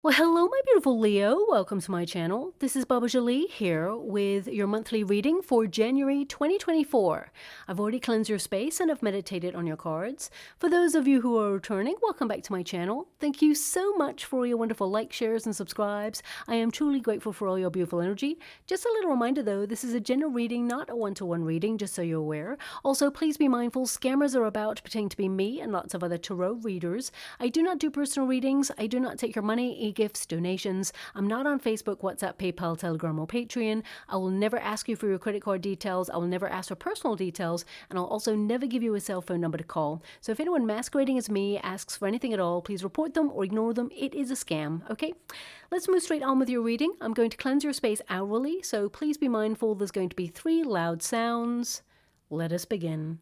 Well, hello, my beautiful Leo. Welcome to my channel. This is Baba Jolie here with your monthly reading for January 2024. I've already cleansed your space and I've meditated on your cards. For those of you who are returning, welcome back to my channel. Thank you so much for your wonderful likes, shares, and subscribes. I am truly grateful for all your beautiful energy. Just a little reminder though, this is a general reading, not a one-to-one reading, just so you're aware. Also, please be mindful, scammers are about to pretend to be me and lots of other tarot readers. I do not do personal readings. I do not take your money, gifts, donations. I'm not on Facebook, WhatsApp, PayPal, Telegram, or Patreon. I will never ask you for your credit card details. I will never ask for personal details, and I'll also never give you a cell phone number to call. So if anyone masquerading as me asks for anything at all, please report them or ignore them. It is a scam, okay? Let's move straight on with your reading. I'm going to cleanse your space hourly, so please be mindful there's going to be 3 loud sounds. Let us begin.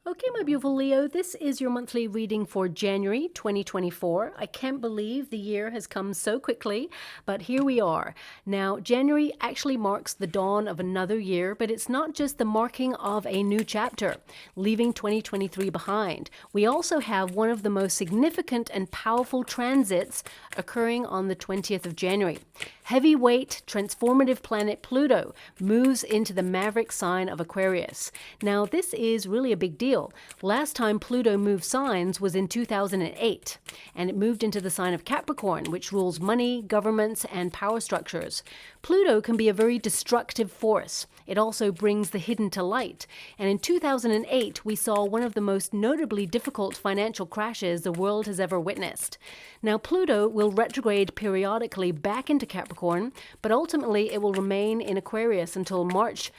Okay, my beautiful Leo, this is your monthly reading for January 2024. I can't believe the year has come so quickly, but here we are. Now, January actually marks the dawn of another year, but it's not just the marking of a new chapter, leaving 2023 behind. We also have one of the most significant and powerful transits occurring on the 20th of January. Heavyweight, transformative planet Pluto moves into the maverick sign of Aquarius. Now, this is really a big deal. Last time Pluto moved signs was in 2008, and it moved into the sign of Capricorn, which rules money, governments, and power structures. Pluto can be a very destructive force. It also brings the hidden to light. And in 2008, we saw one of the most notably difficult financial crashes the world has ever witnessed. Now, Pluto will retrograde periodically back into Capricorn, but ultimately it will remain in Aquarius until March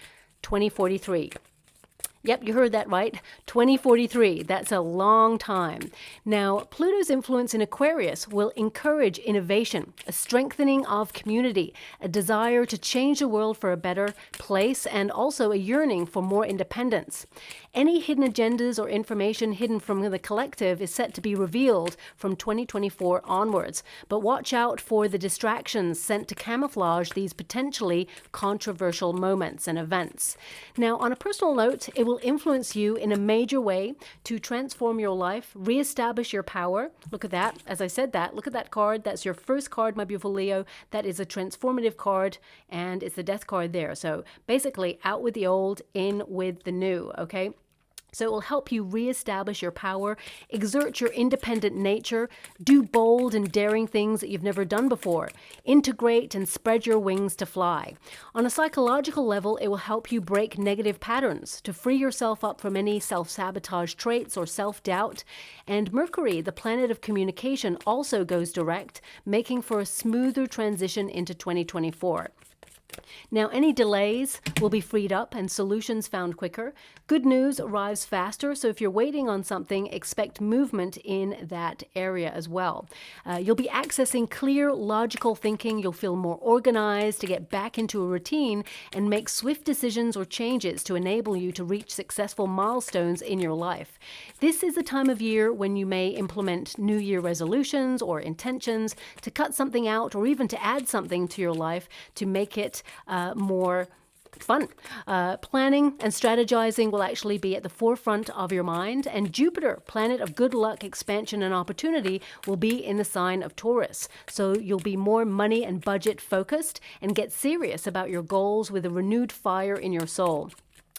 2043. Yep, you heard that right. 2043. That's a long time. Now, Pluto's influence in Aquarius will encourage innovation, a strengthening of community, a desire to change the world for a better place, and also a yearning for more independence. Any hidden agendas or information hidden from the collective is set to be revealed from 2024 onwards. But watch out for the distractions sent to camouflage these potentially controversial moments and events. Now, on a personal note, it will influence you in a major way to transform your life, reestablish your power. Look at that. As I said that, look at that card. That's your first card, my beautiful Leo. That is a transformative card, and it's the death card there. So basically, out with the old, in with the new, okay? So it will help you reestablish your power, exert your independent nature, do bold and daring things that you've never done before, integrate and spread your wings to fly. On a psychological level, it will help you break negative patterns, to free yourself up from any self-sabotage traits or self-doubt. And Mercury, the planet of communication, also goes direct, making for a smoother transition into 2024. Now, any delays will be freed up and solutions found quicker. Good news arrives faster, so if you're waiting on something, expect movement in that area as well. You'll be accessing clear, logical thinking. You'll feel more organized to get back into a routine and make swift decisions or changes to enable you to reach successful milestones in your life. This is the time of year when you may implement New Year resolutions or intentions to cut something out or even to add something to your life to make it more fun. Planning and strategizing will actually be at the forefront of your mind, and Jupiter, planet of good luck, expansion, and opportunity, will be in the sign of Taurus. So you'll be more money and budget focused and get serious about your goals with a renewed fire in your soul.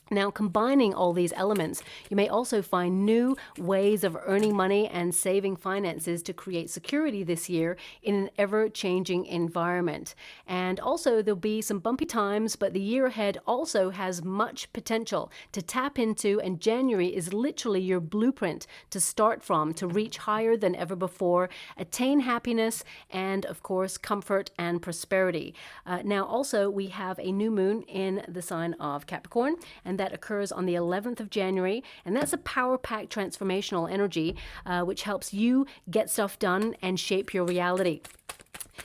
Now, combining all these elements, you may also find new ways of earning money and saving finances to create security this year in an ever-changing environment. And also, there'll be some bumpy times, but the year ahead also has much potential to tap into, and January is literally your blueprint to start from, to reach higher than ever before, attain happiness, and, of course, comfort and prosperity. Now, also, we have a new moon in the sign of Capricorn, and that occurs on the 11th of January, and that's a power-packed transformational energy which helps you get stuff done and shape your reality.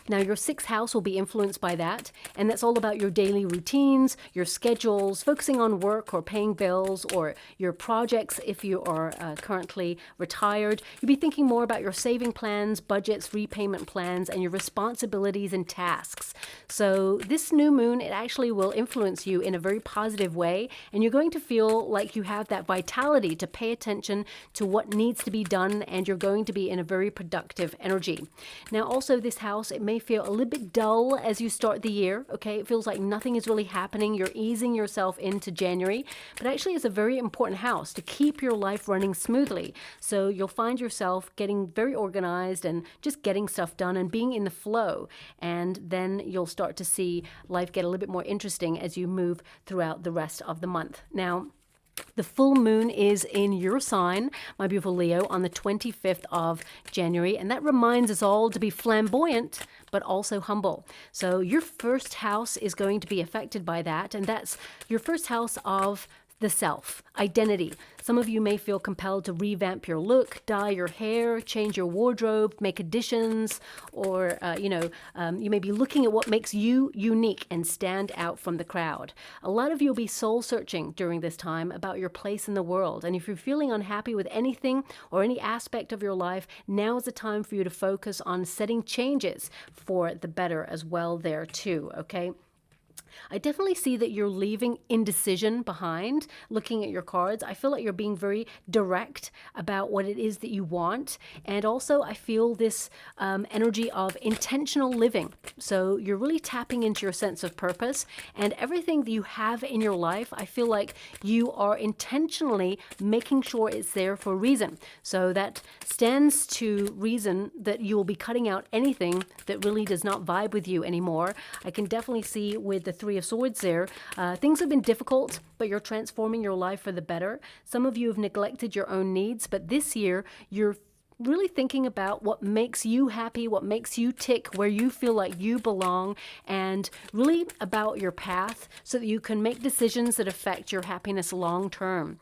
Now, your sixth house will be influenced by that, and that's all about your daily routines, your schedules, focusing on work or paying bills, or your projects if you are currently retired. You'll be thinking more about your saving plans, budgets, repayment plans, and your responsibilities and tasks. So this new moon, it actually will influence you in a very positive way, and you're going to feel like you have that vitality to pay attention to what needs to be done, and you're going to be in a very productive energy. Now, also this house, it may feel a little bit dull as you start the year, okay? It feels like nothing is really happening. You're easing yourself into January, but actually it's a very important house to keep your life running smoothly. So you'll find yourself getting very organized and just getting stuff done and being in the flow. And then you'll start to see life get a little bit more interesting as you move throughout the rest of the month. Now, the full moon is in your sign, my beautiful Leo, on the 25th of January, and that reminds us all to be flamboyant, but also humble. So your first house is going to be affected by that, and that's your first house of the self, identity. Some of you may feel compelled to revamp your look, dye your hair, change your wardrobe, make additions, or, you may be looking at what makes you unique and stand out from the crowd. A lot of you will be soul searching during this time about your place in the world. And if you're feeling unhappy with anything or any aspect of your life, now is the time for you to focus on setting changes for the better as well there too, okay? I definitely see that you're leaving indecision behind looking at your cards. I feel like you're being very direct about what it is that you want. And also I feel this energy of intentional living. So you're really tapping into your sense of purpose, and everything that you have in your life, I feel like you are intentionally making sure it's there for a reason. So that stands to reason that you will be cutting out anything that really does not vibe with you anymore. I can definitely see with the Three of Swords there, things have been difficult, but you're transforming your life for the better. Some of you have neglected your own needs, but this year you're really thinking about what makes you happy, what makes you tick, where you feel like you belong, and really about your path so that you can make decisions that affect your happiness long term.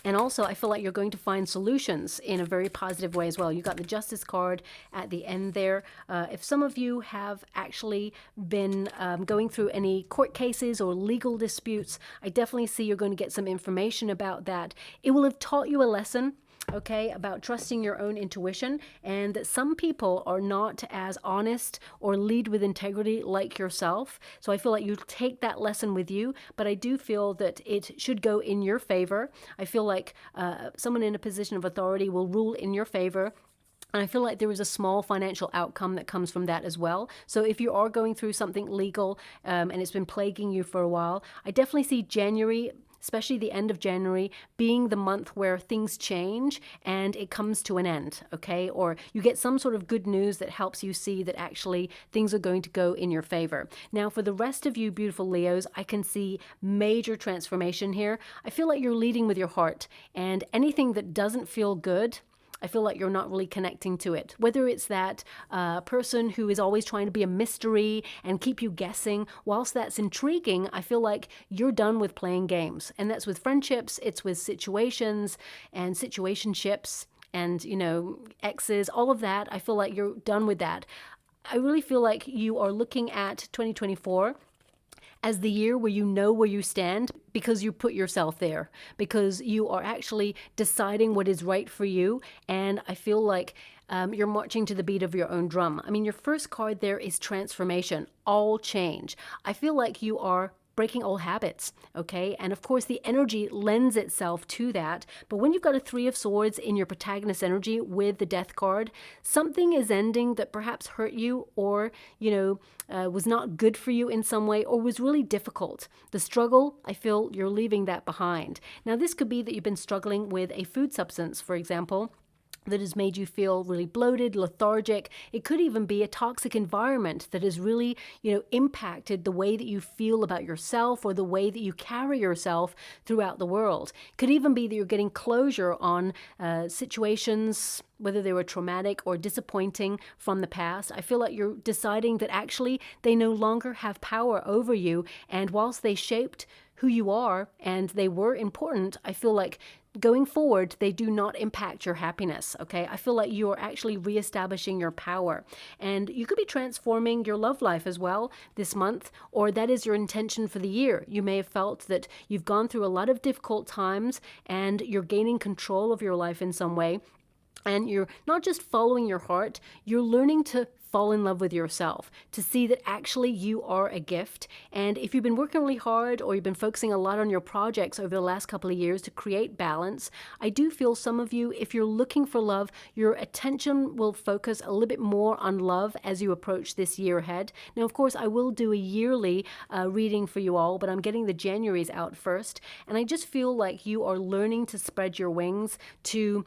And also, I feel like you're going to find solutions in a very positive way as well. You got the Justice card at the end there. If some of you have actually been going through any court cases or legal disputes, I definitely see you're going to get some information about that. It will have taught you a lesson, okay, about trusting your own intuition, and that some people are not as honest or lead with integrity like yourself. So I feel like you take that lesson with you, but I do feel that it should go in your favor. I feel like someone in a position of authority will rule in your favor. And I feel like there is a small financial outcome that comes from that as well. So if you are going through something legal and it's been plaguing you for a while, I definitely see January, especially the end of January, being the month where things change and it comes to an end, okay? Or you get some sort of good news that helps you see that actually things are going to go in your favor. Now, for the rest of you beautiful Leos, I can see major transformation here. I feel like you're leading with your heart, and anything that doesn't feel good, I feel like you're not really connecting to it. Whether it's that person who is always trying to be a mystery and keep you guessing, whilst that's intriguing, I feel like you're done with playing games. And that's with friendships, it's with situations and situationships and, exes, all of that. I feel like you're done with that. I really feel like you are looking at 2024 as the year where you know where you stand because you put yourself there, because you are actually deciding what is right for you. And I feel like you're marching to the beat of your own drum. I mean, your first card there is transformation, all change. I feel like you are breaking old habits, okay? And of course, the energy lends itself to that. But when you've got a Three of Swords in your protagonist energy with the Death card, something is ending that perhaps hurt you or, was not good for you in some way or was really difficult. The struggle, I feel you're leaving that behind. Now, this could be that you've been struggling with a food substance, for example, that has made you feel really bloated, lethargic. It could even be a toxic environment that has really, impacted the way that you feel about yourself or the way that you carry yourself throughout the world. It could even be that you're getting closure on situations, whether they were traumatic or disappointing from the past. I feel like you're deciding that actually they no longer have power over you. And whilst they shaped who you are and they were important, I feel like going forward, they do not impact your happiness, okay? I feel like you are actually reestablishing your power. And you could be transforming your love life as well this month, or that is your intention for the year. You may have felt that you've gone through a lot of difficult times and you're gaining control of your life in some way. And you're not just following your heart, you're learning to fall in love with yourself, to see that actually you are a gift. And if you've been working really hard or you've been focusing a lot on your projects over the last couple of years to create balance, I do feel some of you, if you're looking for love, your attention will focus a little bit more on love as you approach this year ahead. Now, of course, I will do a yearly reading for you all, but I'm getting the January's out first. And I just feel like you are learning to spread your wings, to,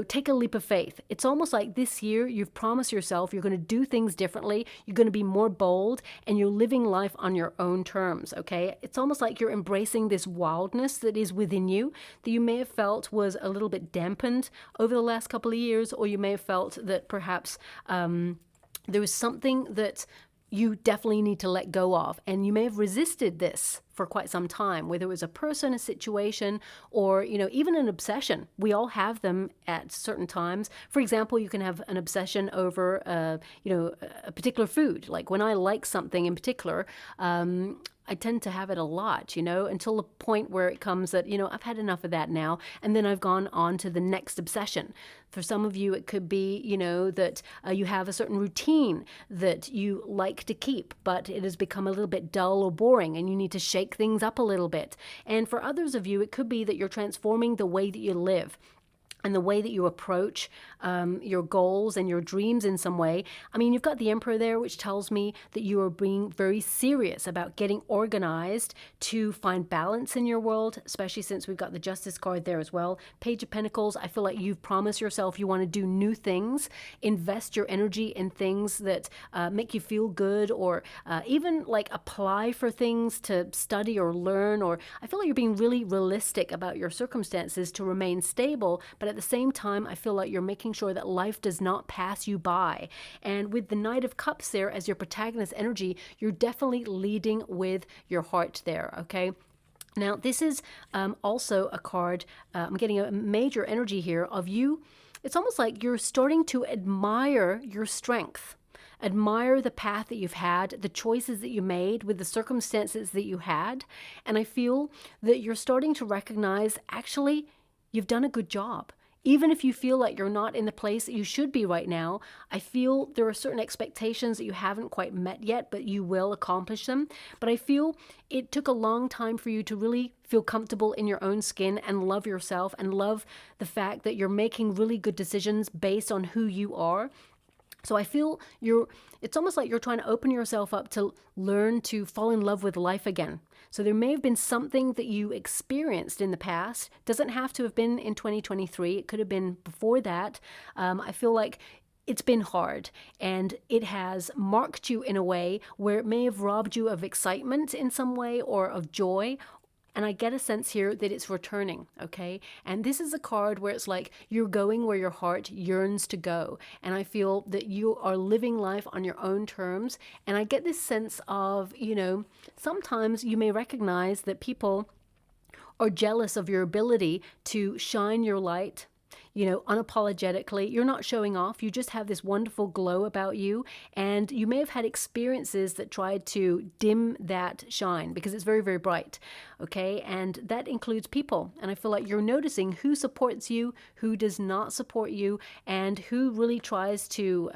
take a leap of faith. It's almost like this year you've promised yourself you're going to do things differently, you're going to be more bold, and you're living life on your own terms, okay? It's almost like you're embracing this wildness that is within you that you may have felt was a little bit dampened over the last couple of years, or you may have felt that perhaps there was something that you definitely need to let go of. And you may have resisted this for quite some time, whether it was a person, a situation, or, even an obsession. We all have them at certain times. For example, you can have an obsession over, a particular food. Like when I like something in particular, I tend to have it a lot, until the point where it comes that, I've had enough of that now. And then I've gone on to the next obsession. For some of you, it could be, that you have a certain routine that you like to keep, but it has become a little bit dull or boring and you need to shake things up a little bit. And for others of you, it could be that you're transforming the way that you live and the way that you approach your goals and your dreams in some way. I mean, you've got the Emperor there, which tells me that you are being very serious about getting organized to find balance in your world, especially since we've got the Justice card there as well. Page of Pentacles, I feel like you've promised yourself you want to do new things, invest your energy in things that make you feel good, or even like apply for things to study or learn, or I feel like you're being really realistic about your circumstances to remain stable, but at the same time, I feel like you're making sure that life does not pass you by. And with the Knight of Cups there as your protagonist energy, you're definitely leading with your heart there, okay? Now, this is also a card, I'm getting a major energy here of you. It's almost like you're starting to admire your strength. Admire the path that you've had, the choices that you made with the circumstances that you had. And I feel that you're starting to recognize, actually, you've done a good job. Even if you feel like you're not in the place that you should be right now, I feel there are certain expectations that you haven't quite met yet, but you will accomplish them. But I feel it took a long time for you to really feel comfortable in your own skin and love yourself and love the fact that you're making really good decisions based on who you are. So I feel it's almost like you're trying to open yourself up to learn to fall in love with life again. So there may have been something that you experienced in the past. Doesn't have to have been in 2023. It could have been before that. I feel like it's been hard and it has marked you in a way where it may have robbed you of excitement in some way or of joy. And I get a sense here that it's returning, okay? And this is a card where it's like you're going where your heart yearns to go. And I feel that you are living life on your own terms. And I get this sense of, sometimes you may recognize that people are jealous of your ability to shine your light, unapologetically. You're not showing off. You just have this wonderful glow about you. And you may have had experiences that tried to dim that shine because it's very, very bright. Okay. And that includes people. And I feel like you're noticing who supports you, who does not support you, and who really tries to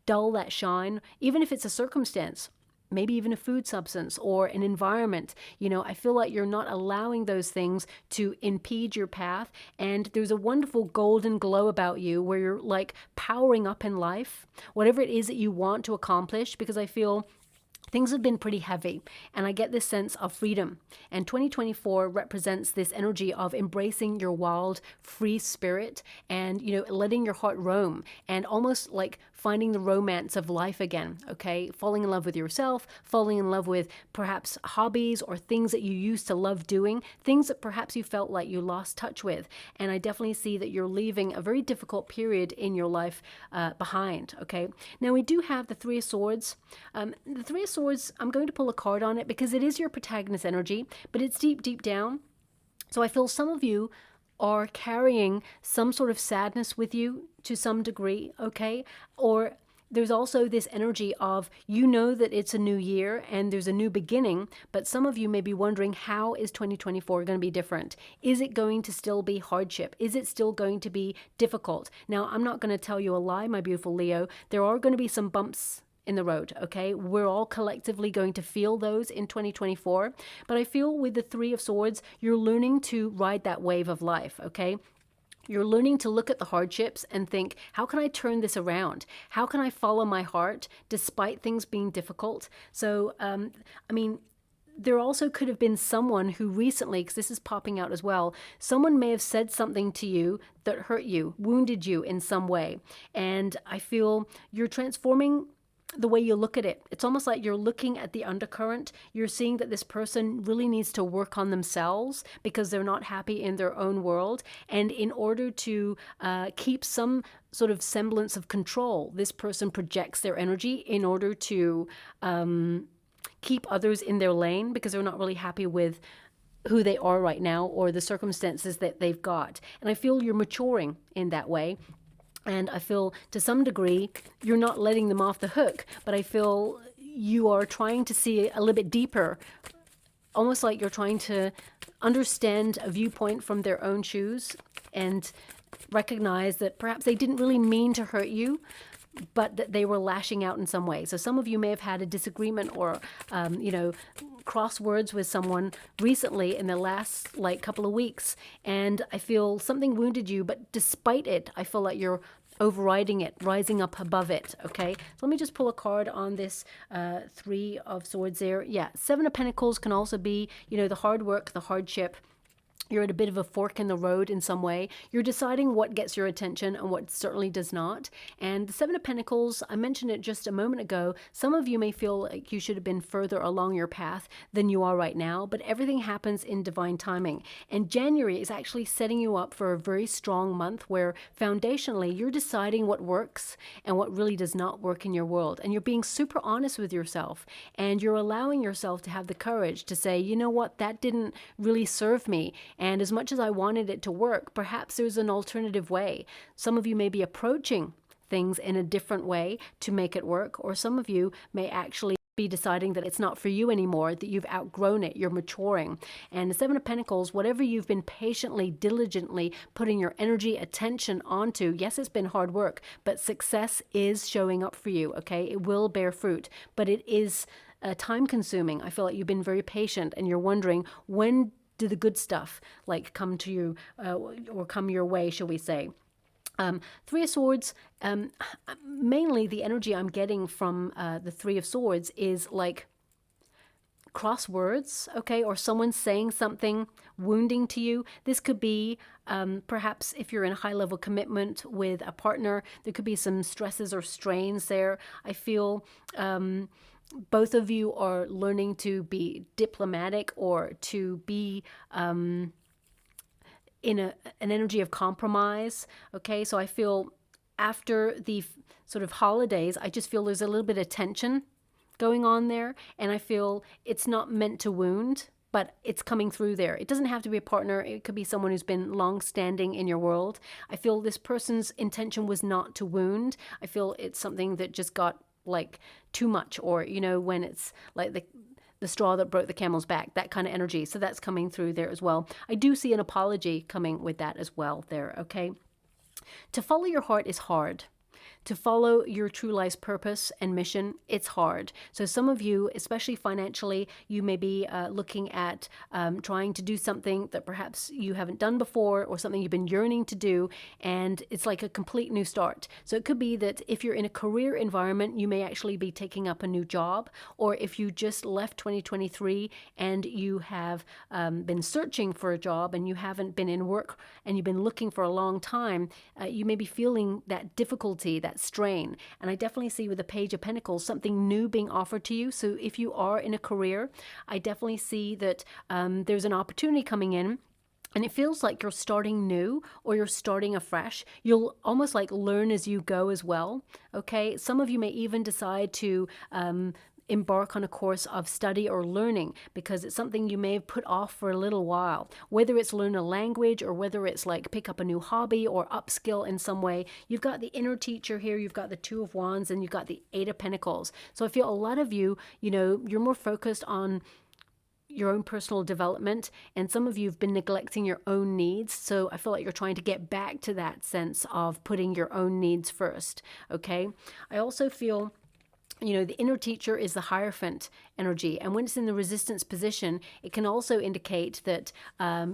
dull that shine, even if it's a circumstance. Maybe even a food substance or an environment. I feel like you're not allowing those things to impede your path. And there's a wonderful golden glow about you where you're like powering up in life, whatever it is that you want to accomplish, because I feel things have been pretty heavy and I get this sense of freedom. And 2024 represents this energy of embracing your wild, free spirit and, letting your heart roam and almost like finding the romance of life again, okay? Falling in love with yourself, falling in love with perhaps hobbies or things that you used to love doing, things that perhaps you felt like you lost touch with. And I definitely see that you're leaving a very difficult period in your life behind, okay? Now we do have the Three of Swords. The Three of Swords, I'm going to pull a card on it because it is your protagonist energy, but it's deep, deep down. So I feel some of you are carrying some sort of sadness with you to some degree, okay? Or there's also this energy of, you know that it's a new year and there's a new beginning, but some of you may be wondering, how is 2024 going to be different? Is it going to still be hardship? Is it still going to be difficult? Now, I'm not going to tell you a lie, my beautiful Leo. There are going to be some bumps in the road, okay? We're all collectively going to feel those in 2024. But I feel with the Three of Swords, you're learning to ride that wave of life, okay? You're learning to look at the hardships and think, how can I turn this around? How can I follow my heart despite things being difficult? So, I mean, there also could have been someone who recently, because this is popping out as well, someone may have said something to you that hurt you, wounded you in some way. And I feel you're transforming the way you look at it. It's almost like you're looking at the undercurrent. You're seeing that this person really needs to work on themselves because they're not happy in their own world. And in order to keep some sort of semblance of control, this person projects their energy in order to keep others in their lane because they're not really happy with who they are right now or the circumstances that they've got. And I feel you're maturing in that way. And I feel to some degree, you're not letting them off the hook, but I feel you are trying to see a little bit deeper, almost like you're trying to understand a viewpoint from their own shoes and recognize that perhaps they didn't really mean to hurt you, but that they were lashing out in some way. So some of you may have had a disagreement or, cross words with someone recently in the last couple of weeks. And I feel something wounded you, but despite it, I feel like you're overriding it, rising up above it, okay? So let me just pull a card on this Three of Swords there. Yeah, Seven of Pentacles can also be, the hard work, the hardship. You're at a bit of a fork in the road in some way. You're deciding what gets your attention and what certainly does not. And the Seven of Pentacles, I mentioned it just a moment ago. Some of you may feel like you should have been further along your path than you are right now, but everything happens in divine timing. And January is actually setting you up for a very strong month where foundationally you're deciding what works and what really does not work in your world. And you're being super honest with yourself. And you're allowing yourself to have the courage to say, you know what, that didn't really serve me. And as much as I wanted it to work, perhaps there's an alternative way. Some of you may be approaching things in a different way to make it work, or some of you may actually be deciding that it's not for you anymore, that you've outgrown it, you're maturing. And the Seven of Pentacles, whatever you've been patiently, diligently putting your energy, attention onto, yes, it's been hard work, but success is showing up for you, okay? It will bear fruit, but it is time consuming. I feel like you've been very patient and you're wondering, when do the good stuff come to you or come your way, shall we say? Three of Swords, mainly the energy I'm getting from the Three of Swords is like crosswords, okay, or someone saying something wounding to you. This could be perhaps if you're in a high-level commitment with a partner, there could be some stresses or strains there. I feel both of you are learning to be diplomatic or to be in an energy of compromise. Okay, so I feel after the sort of holidays, I just feel there's a little bit of tension going on there. And I feel it's not meant to wound, but it's coming through there. It doesn't have to be a partner. It could be someone who's been long-standing in your world. I feel this person's intention was not to wound. I feel it's something that just got too much, or when it's like the straw that broke the camel's back, that kind of energy. So that's coming through there as well. I do see an apology coming with that as well there, okay? To follow your heart is hard. To follow your true life's purpose and mission, it's hard. So some of you, especially financially, you may be looking at trying to do something that perhaps you haven't done before, or something you've been yearning to do, and it's like a complete new start. So it could be that if you're in a career environment, you may actually be taking up a new job, or if you just left 2023 and you have been searching for a job and you haven't been in work and you've been looking for a long time, you may be feeling that difficulty, that strain. And I definitely see with the Page of Pentacles something new being offered to you. So if you are in a career, I definitely see that there's an opportunity coming in, and it feels like you're starting new or you're starting afresh. You'll almost learn as you go as well. Okay, some of you may even decide to embark on a course of study or learning, because it's something you may have put off for a little while. Whether it's learn a language or whether it's like pick up a new hobby or upskill in some way, you've got the inner teacher here, you've got the Two of Wands, and you've got the Eight of Pentacles. So I feel a lot of you, you're more focused on your own personal development, and some of you have been neglecting your own needs. So I feel like you're trying to get back to that sense of putting your own needs first. Okay. I also feel the inner teacher is the Hierophant energy. And when it's in the resistance position, it can also indicate that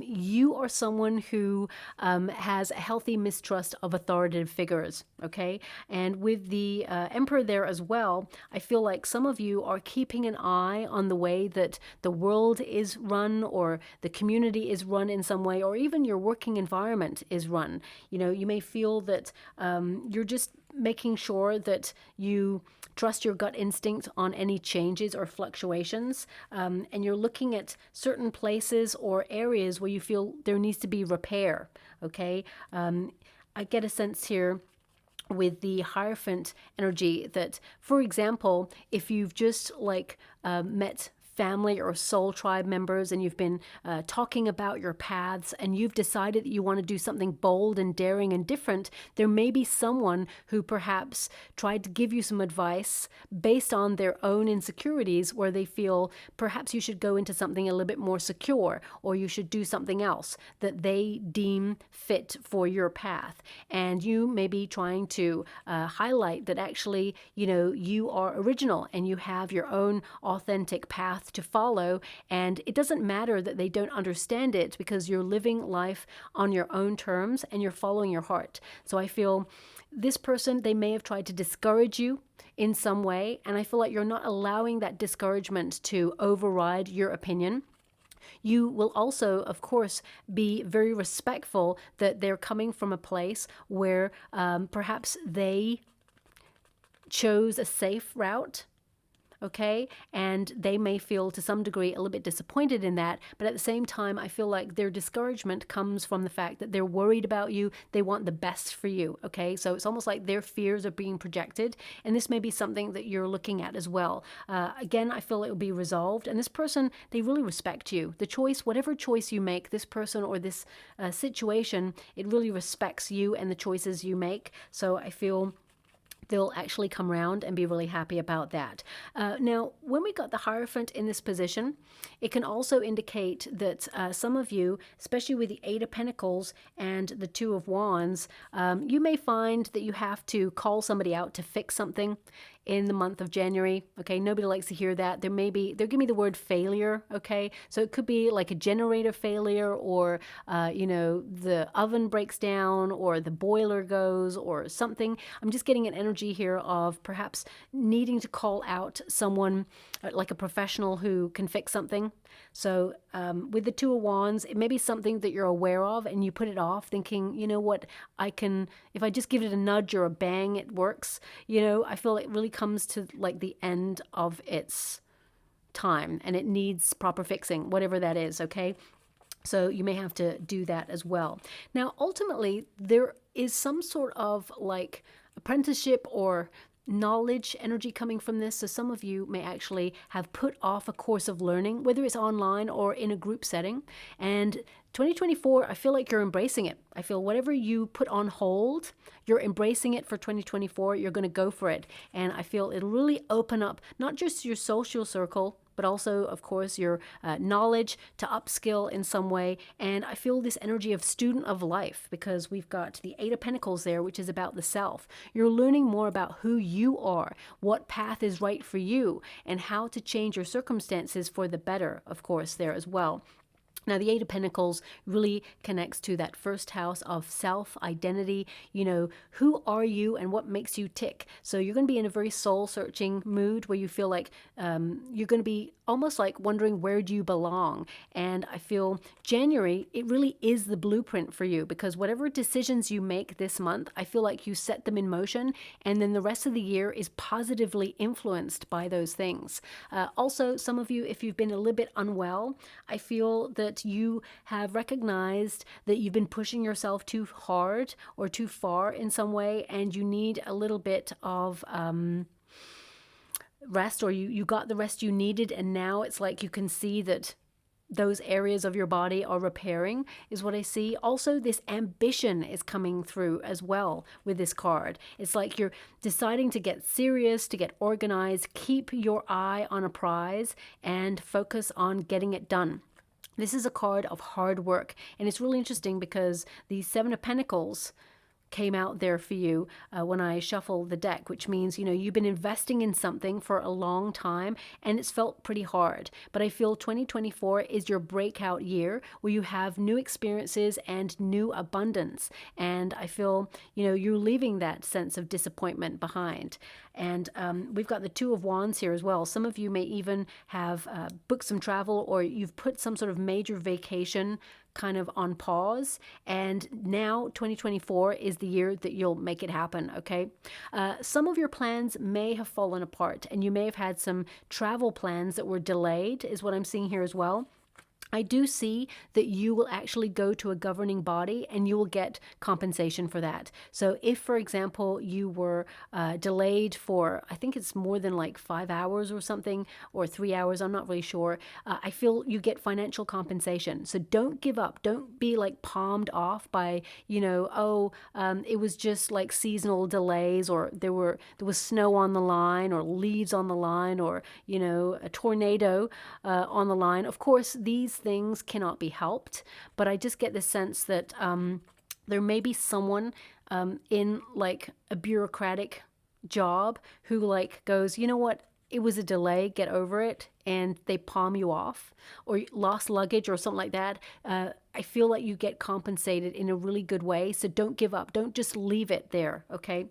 you are someone who has a healthy mistrust of authoritative figures. Okay. And with the Emperor there as well, I feel like some of you are keeping an eye on the way that the world is run, or the community is run in some way, or even your working environment is run. You may feel that you're just making sure that you trust your gut instinct on any changes or fluctuations, and you're looking at certain places or areas where you feel there needs to be repair. Okay. I get a sense here with the Hierophant energy that, for example, if you've just met family or soul tribe members, and you've been talking about your paths, and you've decided that you want to do something bold and daring and different, there may be someone who perhaps tried to give you some advice based on their own insecurities, where they feel perhaps you should go into something a little bit more secure, or you should do something else that they deem fit for your path. And you may be trying to highlight that actually, you are original and you have your own authentic path to follow, and it doesn't matter that they don't understand it, because you're living life on your own terms and you're following your heart. So I feel this person, they may have tried to discourage you in some way, and I feel like you're not allowing that discouragement to override your opinion. You will also, of course, be very respectful that they're coming from a place where perhaps they chose a safe route. Okay. And they may feel to some degree a little bit disappointed in that. But at the same time, I feel like their discouragement comes from the fact that they're worried about you. They want the best for you. Okay. So it's almost like their fears are being projected. And this may be something that you're looking at as well. Again, I feel it will be resolved. And this person, they really respect you. The choice, whatever choice you make, this person or this situation, it really respects you and the choices you make. So I feel they'll actually come around and be really happy about that. Now, when we got the Hierophant in this position, it can also indicate that some of you, especially with the Eight of Pentacles and the Two of Wands, you may find that you have to call somebody out to fix something in the month of January. Okay, nobody likes to hear that. They'll give me the word failure. Okay, so it could be like a generator failure, or the oven breaks down, or the boiler goes, or something. I'm just getting an energy here of perhaps needing to call out someone like a professional who can fix something. So with the Two of Wands, it may be something that you're aware of and you put it off, thinking, what, if I just give it a nudge or a bang, it works. I feel it really comes to like the end of its time and it needs proper fixing, whatever that is. Okay. So you may have to do that as well. Now, ultimately, there is some sort of like apprenticeship or knowledge energy coming from this. So some of you may actually have put off a course of learning, whether it's online or in a group setting. And 2024, I feel like you're embracing it. I feel whatever you put on hold, you're embracing it for 2024. You're going to go for it. And I feel it'll really open up not just your social circle, but also, of course, your knowledge to upskill in some way. And I feel this energy of student of life, because we've got the Eight of Pentacles there, which is about the self. You're learning more about who you are, what path is right for you, and how to change your circumstances for the better, of course, there as well. Now, the Eight of Pentacles really connects to that first house of self-identity. Who are you and what makes you tick? So you're going to be in a very soul-searching mood where you feel like you're going to be almost like wondering, where do you belong? And I feel January, it really is the blueprint for you, because whatever decisions you make this month, I feel like you set them in motion, and then the rest of the year is positively influenced by those things. Also, some of you, if you've been a little bit unwell, I feel that you have recognized that you've been pushing yourself too hard or too far in some way, and you need a little bit of rest, or you got the rest you needed, and now it's like you can see that those areas of your body are repairing, is what I see. Also, this ambition is coming through as well with this card. It's like you're deciding to get serious, to get organized, keep your eye on a prize, and focus on getting it done. This is a card of hard work, and it's really interesting because the Seven of Pentacles came out there for you when I shuffle the deck, which means, you know, you've been investing in something for a long time and it's felt pretty hard. But I feel 2024 is your breakout year where you have new experiences and new abundance. And I feel, you know, you're leaving that sense of disappointment behind. And we've got the Two of Wands here as well. Some of you may even have booked some travel, or you've put some sort of major vacation kind of on pause, and now 2024 is the year that you'll make it happen. Okay, some of your plans may have fallen apart, and you may have had some travel plans that were delayed, is what I'm seeing here as well. I do see that you will actually go to a governing body and you will get compensation for that. So if, for example, you were delayed for, I think it's more than like 5 hours or something, or 3 hours, I'm not really sure, I feel you get financial compensation. So don't give up. Don't be like palmed off by, you know, oh, it was just like seasonal delays, or there was snow on the line, or leaves on the line, or, you know, a tornado on the line. Of course, these things cannot be helped, but I just get the sense that there may be someone in like a bureaucratic job who like goes, you know what, it was a delay, get over it, and they palm you off, or lost luggage or something like that. I feel like you get compensated in a really good way. So don't give up. Don't just leave it there. Okay.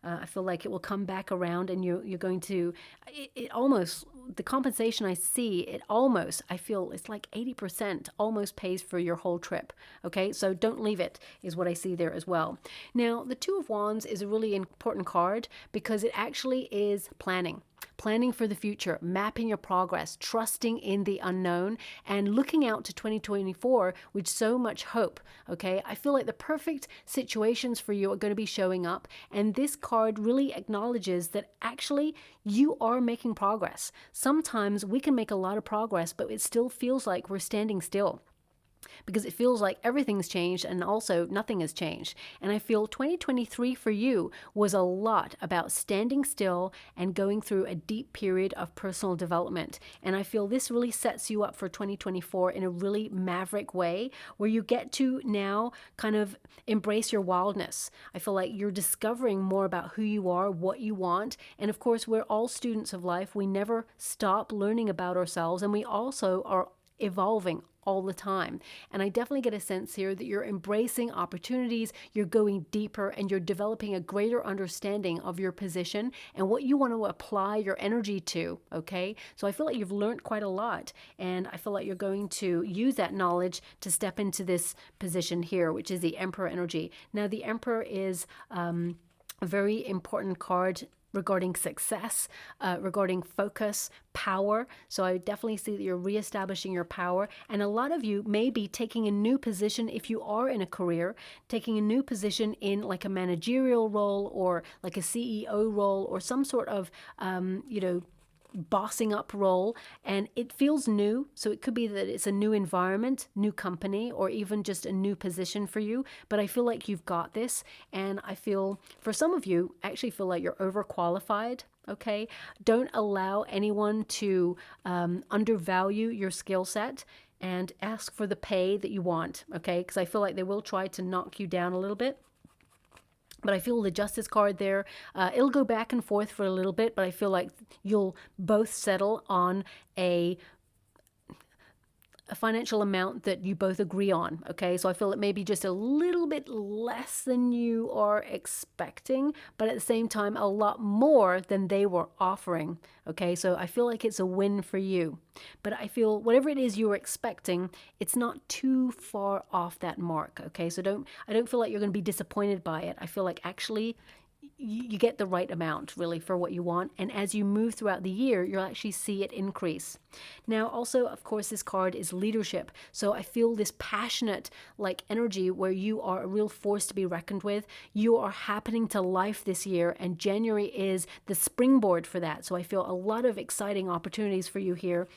I feel like it will come back around, and you're going to, it almost, the compensation I see, it almost, I feel it's like 80% almost pays for your whole trip. Okay. So don't leave it, is what I see there as well. Now, the Two of Wands is a really important card because it actually is planning for the future, mapping your progress, trusting in the unknown, and looking out to 2024 with so much hope. Okay, I feel like the perfect situations for you are going to be showing up, and this card really acknowledges that actually you are making progress. Sometimes we can make a lot of progress, but it still feels like we're standing still, because it feels like everything's changed and also nothing has changed. And I feel 2023 for you was a lot about standing still and going through a deep period of personal development. And I feel this really sets you up for 2024 in a really maverick way, where you get to now kind of embrace your wildness. I feel like you're discovering more about who you are, what you want. And of course, we're all students of life. We never stop learning about ourselves, and we also are evolving all the time. And I definitely get a sense here that you're embracing opportunities, you're going deeper, and you're developing a greater understanding of your position and what you want to apply your energy to. Okay, so I feel like you've learned quite a lot, and I feel like you're going to use that knowledge to step into this position here, which is the Emperor energy. Now, the Emperor is a very important card regarding success, regarding focus, power. So I definitely see that you're reestablishing your power. And a lot of you may be taking a new position, if you are in a career, taking a new position in like a managerial role, or like a CEO role, or some sort of, bossing up role, and it feels new. So it could be that it's a new environment, new company, or even just a new position for you. But I feel like you've got this, and I feel for some of you, I actually feel like you're overqualified. Okay, don't allow anyone to undervalue your skill set, and ask for the pay that you want. Okay, because I feel like they will try to knock you down a little bit. But I feel the Justice card there, it'll go back and forth for a little bit, but I feel like you'll both settle on a financial amount that you both agree on. Okay, so I feel it may be just a little bit less than you are expecting, but at the same time a lot more than they were offering. Okay, so I feel like it's a win for you, but I feel whatever it is you were expecting, it's not too far off that mark. Okay, so I don't feel like you're going to be disappointed by it. I feel like actually you get the right amount really for what you want, and as you move throughout the year you'll actually see it increase. Now also, of course, this card is leadership, so I feel this passionate like energy where you are a real force to be reckoned with. You are happening to life this year, and January is the springboard for that, so I feel a lot of exciting opportunities for you here.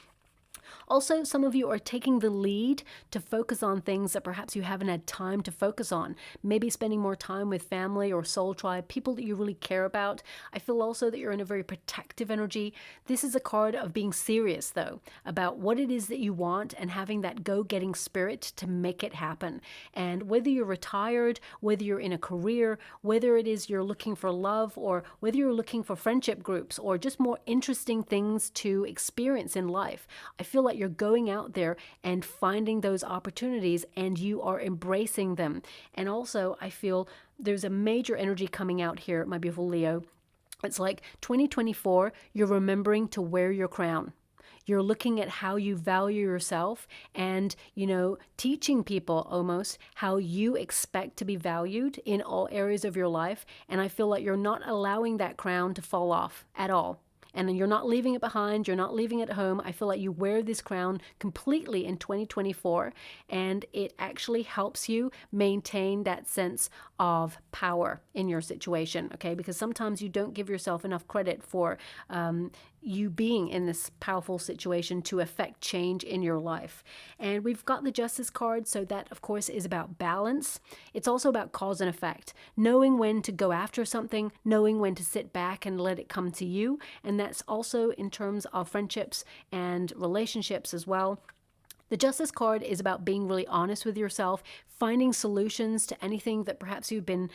Also, some of you are taking the lead to focus on things that perhaps you haven't had time to focus on. Maybe spending more time with family or soul tribe, people that you really care about. I feel also that you're in a very protective energy. This is a card of being serious, though, about what it is that you want and having that go-getting spirit to make it happen. And whether you're retired, whether you're in a career, whether it is you're looking for love, or whether you're looking for friendship groups or just more interesting things to experience in life, I feel like you're going out there and finding those opportunities and you are embracing them. And also, I feel there's a major energy coming out here, my beautiful Leo. It's like 2024, you're remembering to wear your crown. You're looking at how you value yourself and, teaching people almost how you expect to be valued in all areas of your life. And I feel like you're not allowing that crown to fall off at all. And you're not leaving it behind, you're not leaving it at home. I feel like you wear this crown completely in 2024, and it actually helps you maintain that sense of power in your situation, okay? Because sometimes you don't give yourself enough credit for you being in this powerful situation to affect change in your life. And we've got the Justice card, so that of course is about balance. It's also about cause and effect, knowing when to go after something, knowing when to sit back and let it come to you. And that's also in terms of friendships and relationships as well. The Justice card is about being really honest with yourself, finding solutions to anything that perhaps you've been,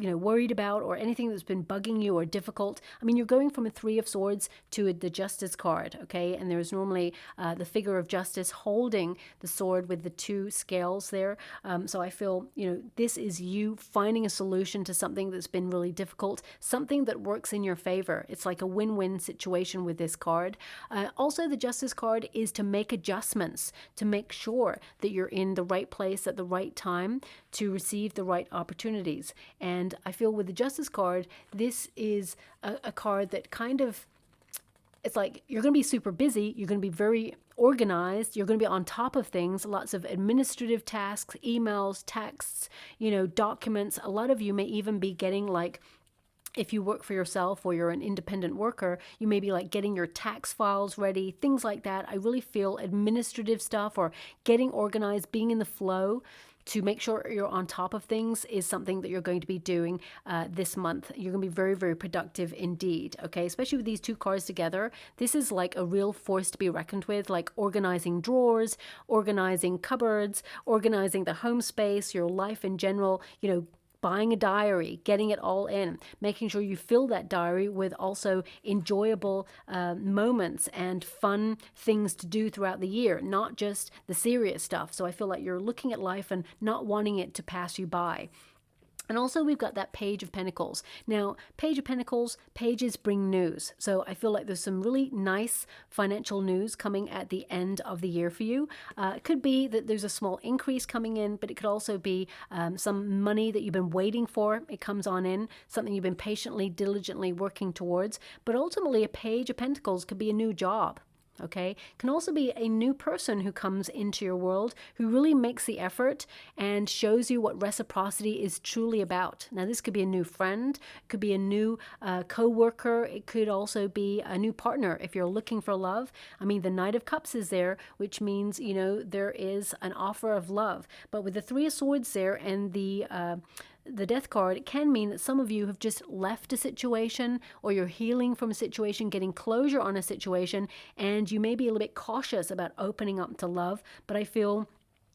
worried about, or anything that's been bugging you or difficult. I mean, you're going from a Three of Swords to the Justice card, okay? And there's normally the figure of justice holding the sword with the two scales there. So I feel, this is you finding a solution to something that's been really difficult, something that works in your favor. It's like a win-win situation with this card. Also, the Justice card is to make adjustments, to make sure that you're in the right place at the right time to receive the right opportunities. And I feel with the Justice card, this is a card that kind of, it's like you're going to be super busy, you're going to be very organized, you're going to be on top of things, lots of administrative tasks, emails, texts, documents. A lot of you may even be getting like, if you work for yourself or you're an independent worker, you may be like getting your tax files ready, things like that. I really feel administrative stuff or getting organized, being in the flow to make sure you're on top of things is something that you're going to be doing this month. You're going to be very, very productive indeed, okay? Especially with these two cards together. This is like a real force to be reckoned with, like organizing drawers, organizing cupboards, organizing the home space, your life in general, buying a diary, getting it all in, making sure you fill that diary with also enjoyable moments and fun things to do throughout the year, not just the serious stuff. So I feel like you're looking at life and not wanting it to pass you by. And also we've got that Page of Pentacles. Now, Page of Pentacles, pages bring news. So I feel like there's some really nice financial news coming at the end of the year for you. It could be that there's a small increase coming in, but it could also be some money that you've been waiting for. It comes on in, something you've been patiently, diligently working towards. But ultimately, a Page of Pentacles could be a new job. Okay, can also be a new person who comes into your world who really makes the effort and shows you what reciprocity is truly about. Now, this could be a new friend, it could be a new co-worker, it could also be a new partner if you're looking for love. I mean, the Knight of Cups is there, which means, there is an offer of love. But with the Three of Swords there and the Death card, it can mean that some of you have just left a situation, or you're healing from a situation, getting closure on a situation, and you may be a little bit cautious about opening up to love. But I feel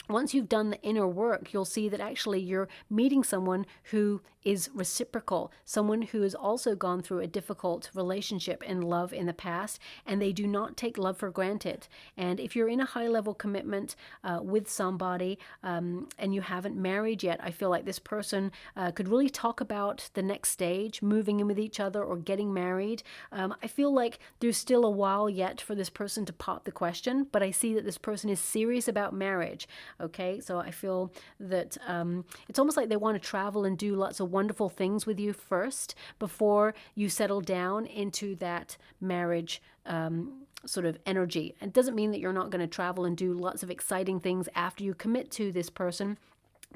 once you've done the inner work, you'll see that actually you're meeting someone who is reciprocal, someone who has also gone through a difficult relationship and love in the past, and they do not take love for granted. And if you're in a high-level commitment with somebody and you haven't married yet, I feel like this person could really talk about the next stage, moving in with each other or getting married. I feel like there's still a while yet for this person to pop the question, but I see that this person is serious about marriage. Okay, so I feel that it's almost like they want to travel and do lots of wonderful things with you first before you settle down into that marriage sort of energy. It doesn't mean that you're not going to travel and do lots of exciting things after you commit to this person.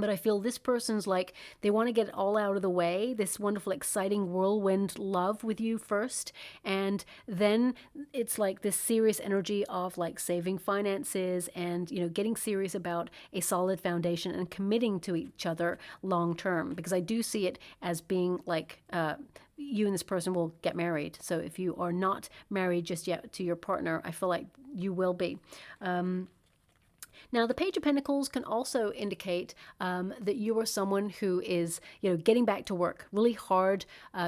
But I feel this person's like, they want to get it all out of the way, this wonderful, exciting whirlwind love with you first. And then it's like this serious energy of like saving finances and, you know, getting serious about a solid foundation and committing to each other long term. Because I do see it as being like, you and this person will get married. So if you are not married just yet to your partner, I feel like you will be. Now, the Page of Pentacles can also indicate that you are someone who is, you know, getting back to work. Really hard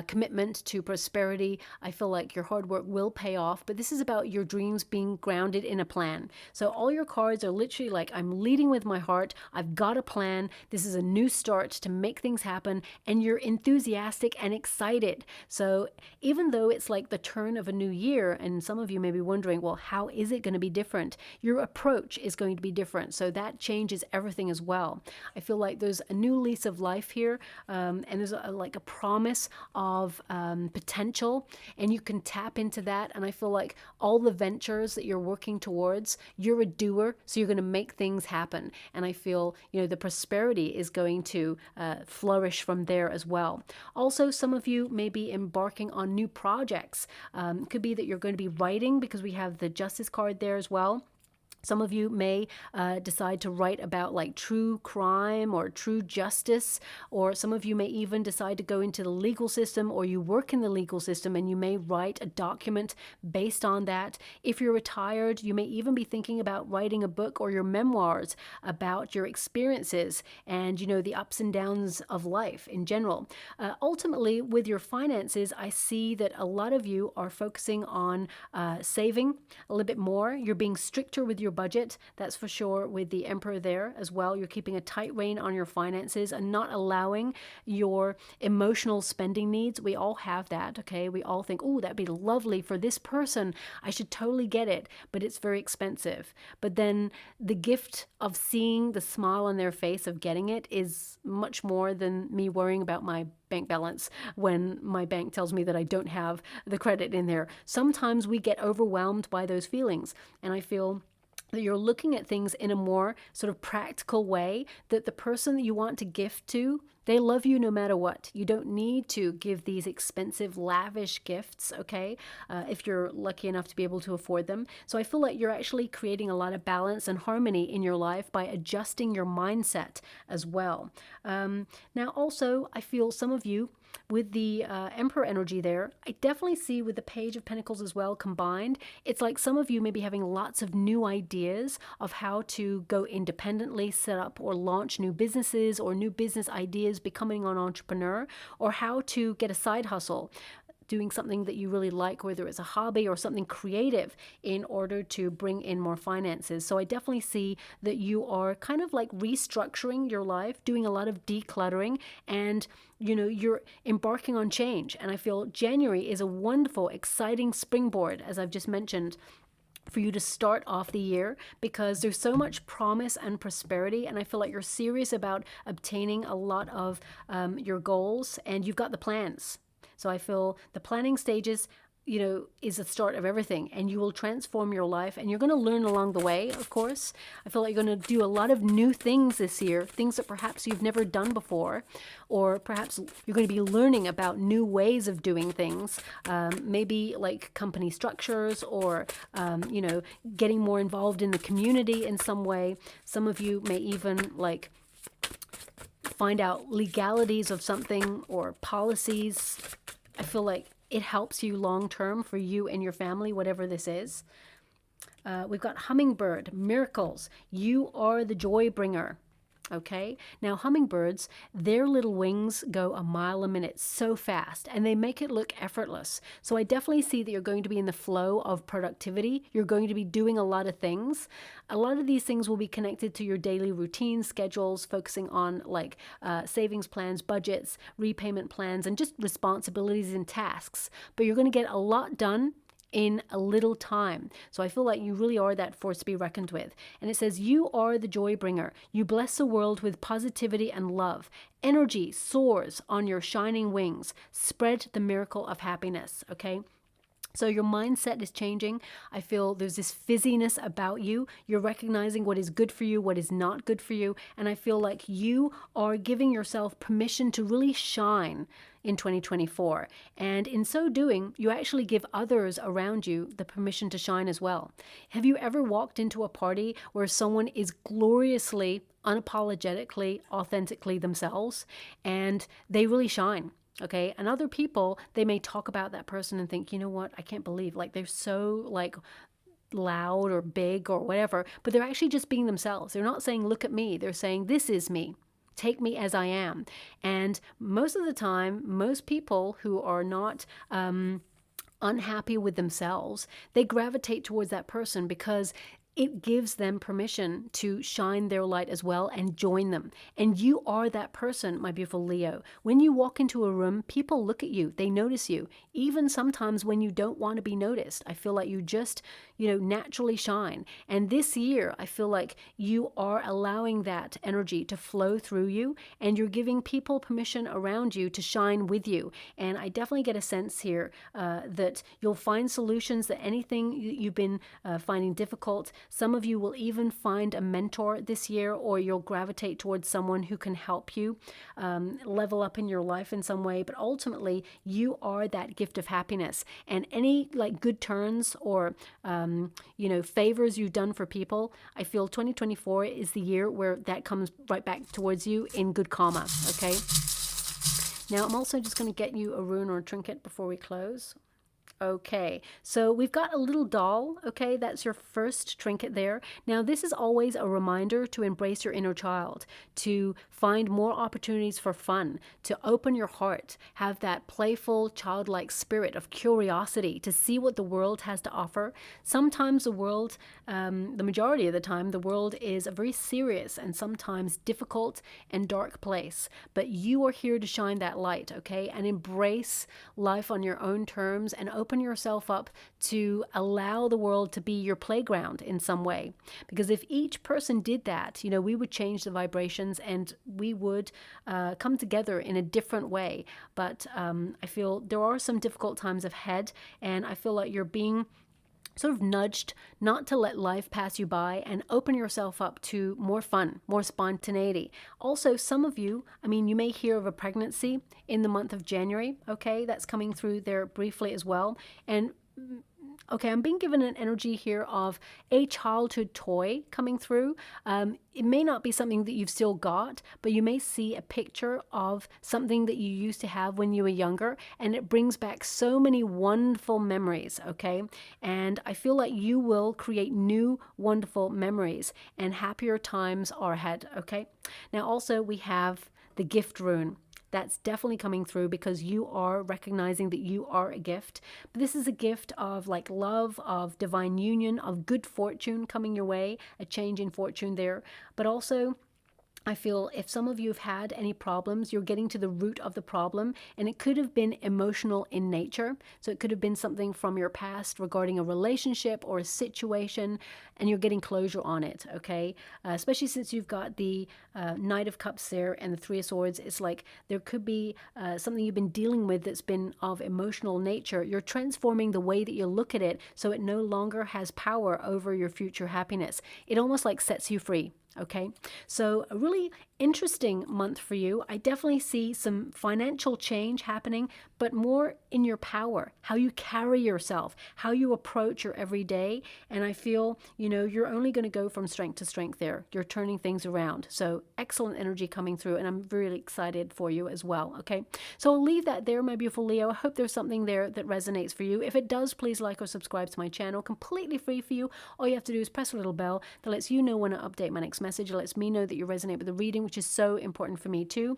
commitment to prosperity. I feel like your hard work will pay off, but this is about your dreams being grounded in a plan. So all your cards are literally like, I'm leading with my heart. I've got a plan. This is a new start to make things happen, and you're enthusiastic and excited. So even though it's like the turn of a new year, and some of you may be wondering, well, how is it going to be different? Your approach is going to be different. So that changes everything as well. I feel like there's a new lease of life here, and there's like a promise of potential, and you can tap into that. And I feel like all the ventures that you're working towards, you're a doer, so you're going to make things happen. And I feel, you know, the prosperity is going to flourish from there as well. Also, some of you may be embarking on new projects. Could be that you're going to be writing, because we have the Justice card there as well. Some of you may decide to write about like true crime or true justice, or some of you may even decide to go into the legal system, or you work in the legal system and you may write a document based on that. If you're retired, you may even be thinking about writing a book or your memoirs about your experiences and, you know, the ups and downs of life in general. Ultimately, with your finances, I see that a lot of you are focusing on saving a little bit more. You're being stricter with your budget, that's for sure, with the Emperor there as well. You're keeping a tight rein on your finances and not allowing your emotional spending needs. We all have that, okay? We all think, oh, that'd be lovely for this person. I should totally get it, but it's very expensive. But then the gift of seeing the smile on their face of getting it is much more than me worrying about my bank balance when my bank tells me that I don't have the credit in there. Sometimes we get overwhelmed by those feelings, and I feel that you're looking at things in a more sort of practical way, that the person that you want to gift to, they love you no matter what. You don't need to give these expensive, lavish gifts, okay, if you're lucky enough to be able to afford them. So I feel like you're actually creating a lot of balance and harmony in your life by adjusting your mindset as well. Now, also, I feel some of you, with the Emperor energy there, I definitely see with the Page of Pentacles as well combined, it's like some of you may be having lots of new ideas of how to go independently, set up or launch new businesses or new business ideas, becoming an entrepreneur, or how to get a side hustle, doing something that you really like, whether it's a hobby or something creative, in order to bring in more finances. So I definitely see that you are kind of like restructuring your life, doing a lot of decluttering, and you know, you're embarking on change. And I feel January is a wonderful, exciting springboard, as I've just mentioned, for you to start off the year, because there's so much promise and prosperity, and I feel like you're serious about obtaining a lot of your goals, and you've got the plans. So I feel the planning stages, you know, is the start of everything, and you will transform your life, and you're going to learn along the way, of course. I feel like you're going to do a lot of new things this year, things that perhaps you've never done before, or perhaps you're going to be learning about new ways of doing things, maybe like company structures, or, you know, getting more involved in the community in some way. Some of you may even like find out legalities of something or policies. I feel like it helps you long term for you and your family, whatever this is. We've got Hummingbird, miracles. You are the joy bringer. Okay, now hummingbirds, their little wings go a mile a minute so fast, and they make it look effortless. So I definitely see that you're going to be in the flow of productivity. You're going to be doing a lot of things. A lot of these things will be connected to your daily routine schedules, focusing on like savings plans, budgets, repayment plans, and just responsibilities and tasks. But you're going to get a lot done in a little time. So I feel like you really are that force to be reckoned with. And it says, you are the joy bringer. You bless the world with positivity and love. Energy soars on your shining wings. Spread the miracle of happiness, okay? So your mindset is changing. I feel there's this fizziness about you. You're recognizing what is good for you, what is not good for you. And I feel like you are giving yourself permission to really shine in 2024. And in so doing, you actually give others around you the permission to shine as well. Have you ever walked into a party where someone is gloriously, unapologetically, authentically themselves, and they really shine? Okay, and other people, they may talk about that person and think, you know what, I can't believe, like, they're so like loud or big or whatever, but they're actually just being themselves. They're not saying, look at me. They're saying, this is me. Take me as I am. And most of the time, most people who are not unhappy with themselves, they gravitate towards that person because it gives them permission to shine their light as well and join them. And you are that person, my beautiful Leo. When you walk into a room, people look at you. They notice you. Even sometimes when you don't want to be noticed. I feel like you just, naturally shine. And this year, I feel like you are allowing that energy to flow through you, and you're giving people permission around you to shine with you. And I definitely get a sense here that you'll find solutions that anything you've been finding difficult. Some of you will even find a mentor this year, or you'll gravitate towards someone who can help you level up in your life in some way. But ultimately, you are that gift of happiness. And any like good turns or, favors you've done for people, I feel 2024 is the year where that comes right back towards you in good karma, okay? Now, I'm also just going to get you a rune or a trinket before we close. Okay, so we've got a little doll, okay? That's your first trinket there. Now, this is always a reminder to embrace your inner child, to find more opportunities for fun, to open your heart, have that playful, childlike spirit of curiosity, to see what the world has to offer. Sometimes the world, the majority of the time, the world is a very serious and sometimes difficult and dark place. But you are here to shine that light, okay? And embrace life on your own terms and open yourself up to allow the world to be your playground in some way. Because if each person did that, we would change the vibrations and we would come together in a different way. But I feel there are some difficult times ahead, and I feel like you're being sort of nudged not to let life pass you by and open yourself up to more fun, more spontaneity. Also, some of you, you may hear of a pregnancy in the month of January, okay? That's coming through there briefly as well. And okay, I'm being given an energy here of a childhood toy coming through. It may not be something that you've still got, but you may see a picture of something that you used to have when you were younger, and it brings back so many wonderful memories, okay? And I feel like you will create new wonderful memories, and happier times are ahead, okay? Now also we have the gift rune. That's definitely coming through because you are recognizing that you are a gift. But this is a gift of like love, of divine union, of good fortune coming your way, a change in fortune there. But also, I feel if some of you have had any problems, you're getting to the root of the problem, and it could have been emotional in nature. So it could have been something from your past regarding a relationship or a situation, and you're getting closure on it, okay? Especially since you've got the Knight of Cups there and the Three of Swords. It's like there could be something you've been dealing with that's been of emotional nature. You're transforming the way that you look at it so it no longer has power over your future happiness. It almost like sets you free. Okay, so a really interesting month for you. I definitely see some financial change happening, but more in your power, how you carry yourself, how you approach your everyday. And I feel, you're only going to go from strength to strength there. You're turning things around. So excellent energy coming through, and I'm really excited for you as well. Okay, so I'll leave that there, my beautiful Leo. I hope there's something there that resonates for you. If it does, please like or subscribe to my channel. Completely free for you. All you have to do is press a little bell that lets you know when I update my next message. It lets me know that you resonate with the reading, which is so important for me too.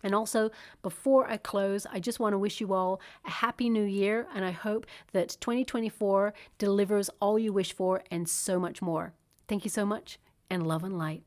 And also, before I close, I just want to wish you all a happy new year, and I hope that 2024 delivers all you wish for and so much more. Thank you so much, and love and light.